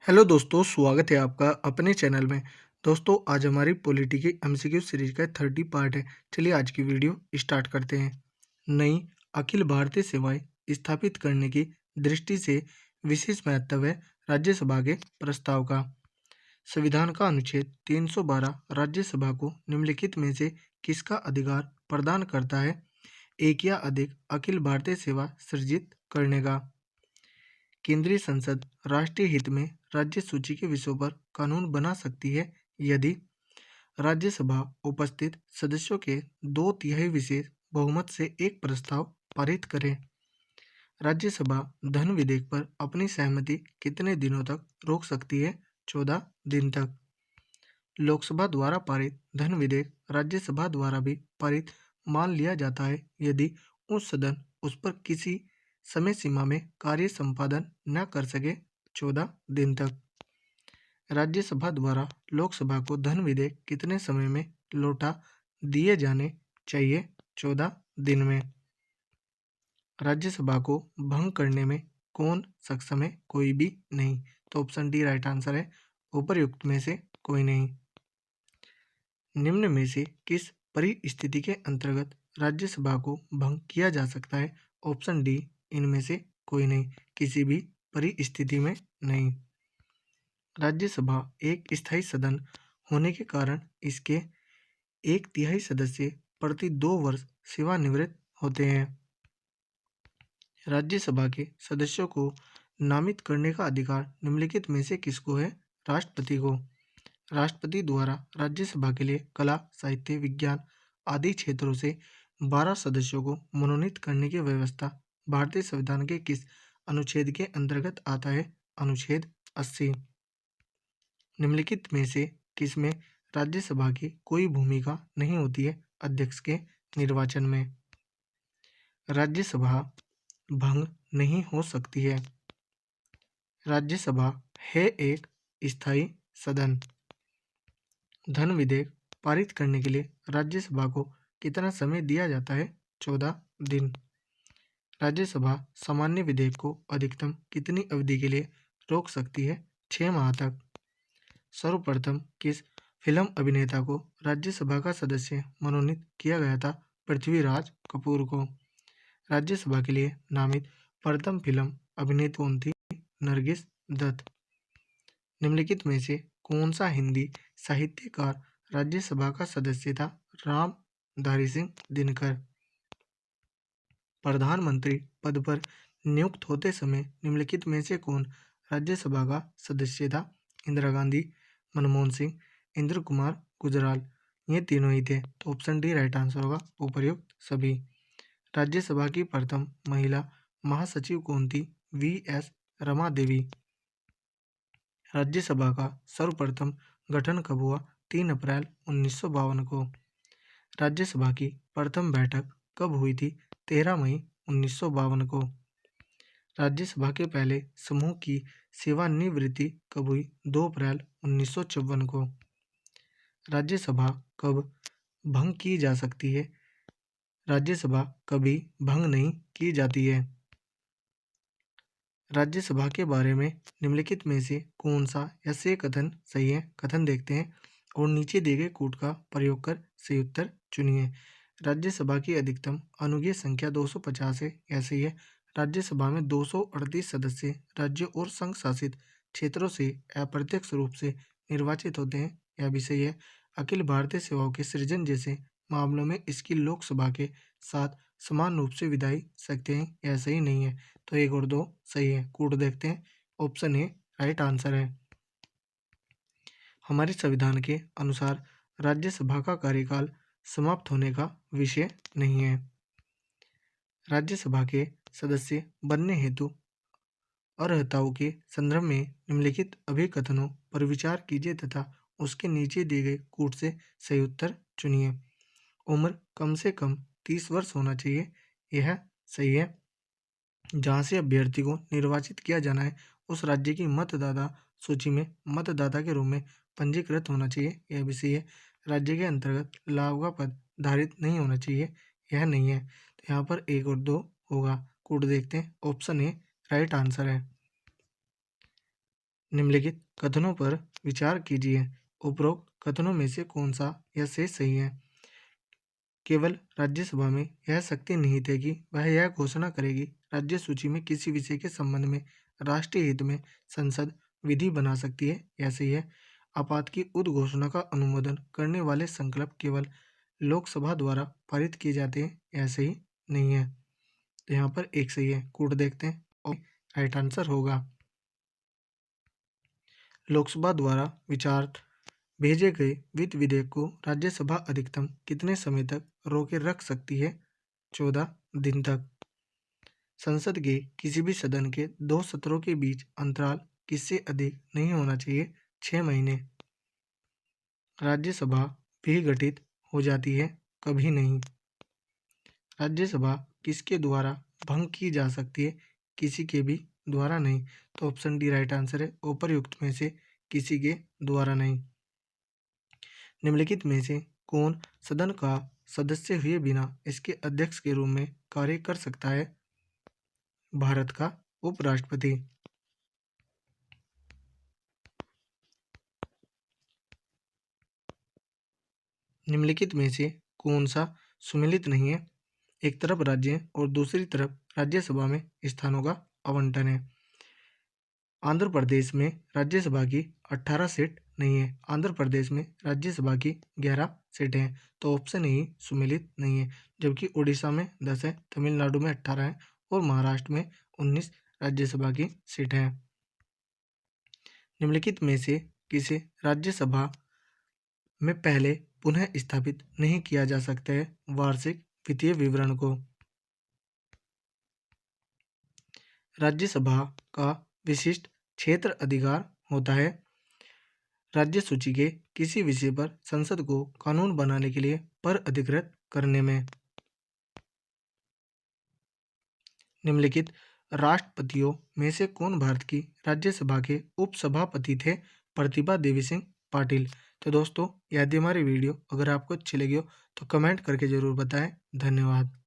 Hello दोस्तों, स्वागत है आपका अपने चैनल में। दोस्तों, आज हमारी पॉलिटी की एमसीक्यू सीरीज का 30 पार्ट है। चलिए आज की वीडियो स्टार्ट करते हैं। नई अखिल भारतीय सेवाएं स्थापित करने की दृष्टि से विशेष महत्व है राज्यसभा के प्रस्ताव का। संविधान का अनुच्छेद 312 राज्यसभा को निम्नलिखित में से किसका अधिकार प्रदान करता है? एक या अधिक अखिल भारतीय सेवा सृजित करने का। केंद्रीय संसद राष्ट्रीय हित में राज्य सूची के विषयों पर कानून बना सकती है यदि राज्यसभा उपस्थित सदस्यों के 2/3 विशेष बहुमत से एक प्रस्ताव पारित करे। राज्यसभा धन विधेयक पर अपनी सहमति कितने दिनों तक रोक सकती है? 14 दिन तक। लोकसभा द्वारा पारित धन विधेयक राज्यसभा द्वारा भी पारित मान लिया जाता है यदि उस सदन उस पर किसी समय सीमा में कार्य संपादन न कर सके। 14 दिन तक। राज्यसभा द्वारा लोकसभा को धन विधेयक कितने समय में लौटा दिए जाने चाहिए? 14 दिन में। राज्यसभा को भंग करने में कौन सक्षम है? कोई भी नहीं। तो ऑप्शन डी राइट आंसर है, उपर्युक्त में से कोई नहीं। निम्न में से किस परिस्थिति के अंतर्गत राज्यसभा को भंग किया जा सकता है? ऑप्शन डी इनमें से कोई नहीं, किसी भी परिस्थिति में नहीं। राज्यसभा एक स्थायी सदन होने के कारण इसके 1/3 सदस्य प्रति 2 वर्ष सेवानिवृत्त होते हैं। राज्यसभा के सदस्यों को नामित करने का अधिकार निम्नलिखित में से किसको है? राष्ट्रपति को। राष्ट्रपति द्वारा राज्यसभा के लिए कला, साहित्य, विज्ञान आदि क्षेत्रों से 12 सदस्यों को मनोनीत करने की व्यवस्था भारतीय संविधान के किस अनुच्छेद के अंतर्गत आता है? अनुच्छेद 80। निम्नलिखित में से किसमें राज्यसभा की कोई भूमिका नहीं होती है? अध्यक्ष के निर्वाचन में। राज्यसभा भंग नहीं हो सकती है। राज्यसभा है एक स्थायी सदन। धन विधेयक पारित करने के लिए राज्यसभा को कितना समय दिया जाता है? 14 दिन। राज्यसभा सामान्य विधेयक को अधिकतम कितनी अवधि के लिए रोक सकती है? 6 माह तक। सर्वप्रथम किस फिल्म अभिनेता को राज्यसभा का सदस्य मनोनीत किया गया था? पृथ्वीराज कपूर को। राज्यसभा के लिए नामित प्रथम फिल्म अभिनेत्री कौन थी? नरगिस दत्त। निम्नलिखित में से कौन सा हिंदी साहित्यकार राज्यसभा का सदस्य था? रामधारी सिंह दिनकर। प्रधानमंत्री पद पर नियुक्त होते समय निम्नलिखित में से कौन राज्यसभा का सदस्य था? इंदिरा गांधी, मनमोहन सिंह, इंद्र कुमार गुजराल। ये तीनों ही थे। तो ऑप्शन डी राइट आंसर होगा, उपर्युक्त सभी। राज्यसभा की प्रथम महिला महासचिव कौन थी? वी.एस. रमा देवी। राज्यसभा का सर्वप्रथम गठन कब हुआ? 3 अप्रैल 1952 को। राज्यसभा की प्रथम बैठक कब हुई थी? 13 मई 1952 को। राज्यसभा के पहले समूह की सेवानिवृत्ति कब हुई? 2 अप्रैल 1954 को। राज्यसभा कब भंग की जा सकती है? राज्यसभा कभी भंग नहीं की जाती है। राज्यसभा के बारे में निम्नलिखित में से कौन सा ऐसे कथन सही है? कथन देखते हैं और नीचे दिए गए कूट का प्रयोग कर सही उत्तर चुनिए। राज्यसभा की अधिकतम अनुग्रह संख्या 250 है, ऐसे ही है। राज्यसभा में 238 सदस्य राज्यों और संघ शासित क्षेत्रों से अप्रत्यक्ष रूप से निर्वाचित होते हैं, यह भी सही है। अखिल भारतीय सेवाओं के सृजन जैसे मामलों में इसकी लोकसभा के साथ समान रूप से विधायी सकते हैं, यह सही नहीं है। तो 1 और 2 सही है। कूट देखते हैं, ऑप्शन ए राइट आंसर है। हमारे संविधान के अनुसार राज्यसभा का कार्यकाल समाप्त होने का विषय नहीं है। राज्यसभा के सदस्य बनने हेतु अर्हताओं के संदर्भ में निम्नलिखित अभिकथनों पर विचार कीजिए तथा उसके नीचे दिए गए कूट से सही उत्तर चुनिए। उम्र कम से कम 30 वर्ष होना चाहिए, यह सही है। जहाँ से अभ्यर्थी को निर्वाचित किया जाना है उस राज्य की मतदाता सूची में मतदाता के रूप में पंजीकृत होना चाहिए, यह भी सही है। राज्य के अंतर्गत लाभ का पद धारित नहीं होना चाहिए, यह नहीं है। तो यहाँ पर 1 और 2 होगा। कूट देखते हैं, ऑप्शन ए राइट आंसर है। निम्नलिखित कथनों पर विचार कीजिए। उपरोक्त कथनों में से कौन सा या शेष सही है? केवल राज्यसभा में यह शक्ति निहित है कि वह यह घोषणा करेगी राज्य सूची में किसी विषय के संबंध में राष्ट्रीय हित में संसद विधि बना सकती है, यह सही है। आपात की उद्घोषणा का अनुमोदन करने वाले संकल्प केवल लोकसभा द्वारा पारित किए जाते हैं, यह सही नहीं है। तो यहाँ पर एक सही है। कूट देखते हैं और राइट आंसर होगा लोकसभा द्वारा विचार भेजे गए वित्त विधेयक को राज्यसभा अधिकतम कितने समय तक रोके रख सकती है? 14 दिन तक। संसद के किसी भी सदन के 2 सत्रों के बीच अंतराल किससे अधिक नहीं होना चाहिए? 6 महीने। राज्यसभा भी गठित हो जाती है, कभी नहीं। राज्यसभा किसके द्वारा भंग की जा सकती है? किसी के भी द्वारा नहीं। तो ऑप्शन डी राइट आंसर है। उपर्युक्त में से किसी के द्वारा नहीं। निम्नलिखित में से कौन सदन का सदस्य हुए बिना इसके अध्यक्ष के रूप में कार्य कर सकता है? भारत का उपराष्ट्रपति। निम्नलिखित में से कौन सा सुमेलित नहीं है? एक तरफ राज्य और दूसरी तरफ राज्यसभा में स्थानों का आवंटन है। आंध्र प्रदेश में राज्यसभा की 18 सीट नहीं है। आंध्र प्रदेश में राज्यसभा की 11 सीटें हैं। तो ऑप्शन ही सुमेलित नहीं है। जबकि उड़ीसा में 10 है, तमिलनाडु में 18 है और महाराष्ट्र में 19 राज्यसभा की सीटें हैं। निम्नलिखित में से किसे राज्यसभा में पहले पुनः स्थापित नहीं किया जा सकता है? वार्षिक वित्तीय विवरण को। राज्यसभा का विशिष्ट क्षेत्र अधिकार होता है राज्य सूची के किसी विषय पर संसद को कानून बनाने के लिए पर अधिकृत करने में। निम्नलिखित राष्ट्रपतियों में से कौन भारत की राज्यसभा के उपसभापति थे? प्रतिभा देवी सिंह पाटिल। तो दोस्तों, यदि हमारी वीडियो अगर आपको अच्छी लगी हो तो कमेंट करके जरूर बताएं। धन्यवाद।